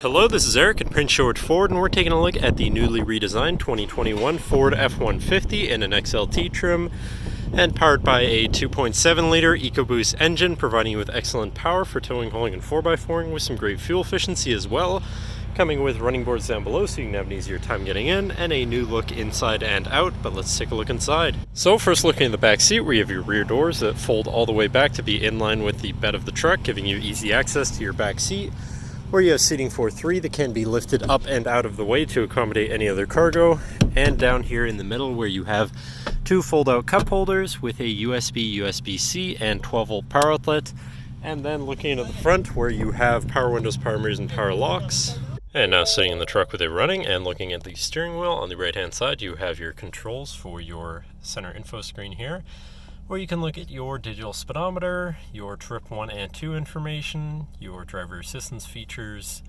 Hello, this is Eric at Prince George Ford, and we're taking a look at the newly redesigned 2021 Ford F-150 in an XLT trim and powered by a 2.7-liter EcoBoost engine, providing you with excellent power for towing, hauling, and 4x4ing with some great fuel efficiency as well. Coming with running boards down below so you can have an easier time getting in, and a new look inside and out, but let's take a look inside. So first, looking at the back seat, where you have your rear doors that fold all the way back to be in line with the bed of the truck, giving you easy access to your back seat, where you have seating for 3 that can be lifted up and out of the way to accommodate any other cargo. And down here in the middle, where you have 2 fold-out cup holders with a USB, USB-C, and 12-volt power outlet. And then looking at the front, where you have power windows, power mirrors, and power locks. And now sitting in the truck with it running and looking at the steering wheel, on the right-hand side, you have your controls for your center info screen here, where you can look at your digital speedometer, your trip 1 and 2 information, your driver assistance features,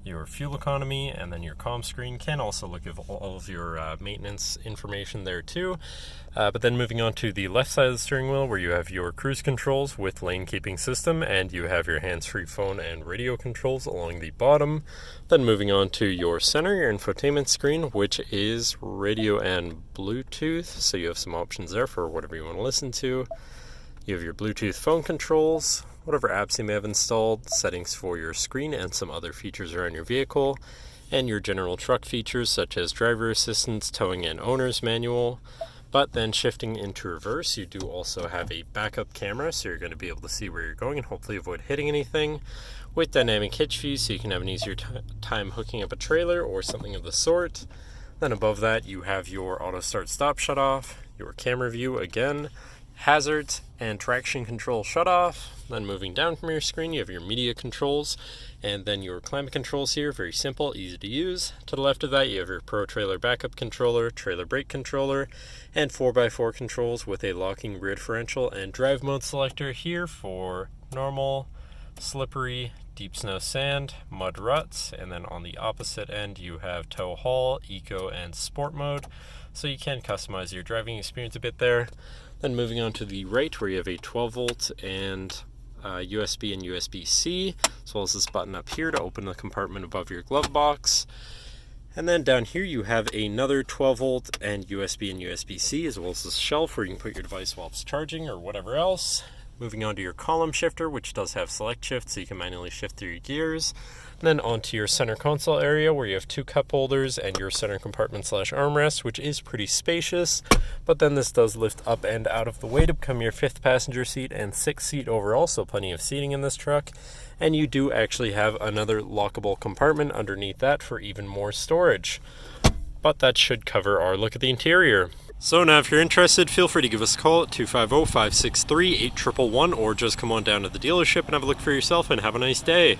your fuel economy, and then your comm screen. Can also look at all of your maintenance information there too. But then moving on to the left side of the steering wheel, where you have your cruise controls with lane keeping system, and you have your hands-free phone and radio controls along the bottom. Then moving on to your center, your infotainment screen, which is radio and Bluetooth, so you have some options there for whatever you want to listen to. You have your Bluetooth phone controls, whatever apps you may have installed, settings for your screen, and some other features around your vehicle, and your general truck features such as driver assistance, towing, and owner's manual. But then shifting into reverse, you do also have a backup camera, so you're going to be able to see where you're going and hopefully avoid hitting anything, with dynamic hitch view, so you can have an easier time hooking up a trailer or something of the sort. Then above that, you have your auto start stop shut off, your camera view again, hazards, and traction control shut off. Then moving down from your screen, you have your media controls, and then your climate controls here, very simple, easy to use. To the left of that, you have your Pro Trailer backup controller, trailer brake controller, and 4x4 controls with a locking rear differential and drive mode selector here for normal, slippery, deep snow, sand, mud, ruts. And then on the opposite end, you have tow, haul, eco, and sport mode, so you can customize your driving experience a bit there. Then moving on to the right, where you have a 12-volt and USB and USB-C, as well as this button up here to open the compartment above your glove box. And then down here you have another 12-volt and USB and USB-C, as well as this shelf where you can put your device while it's charging or whatever else. Moving on to your column shifter, which does have select shift, so you can manually shift through your gears. And then onto your center console area, where you have 2 cup holders and your center compartment / armrest, which is pretty spacious. But then this does lift up and out of the way to become your 5th passenger seat and 6th seat overall, so plenty of seating in this truck. And you do actually have another lockable compartment underneath that for even more storage. But that should cover our look at the interior. So now if you're interested, feel free to give us a call at 250-563-8111, or just come on down to the dealership and have a look for yourself, and have a nice day.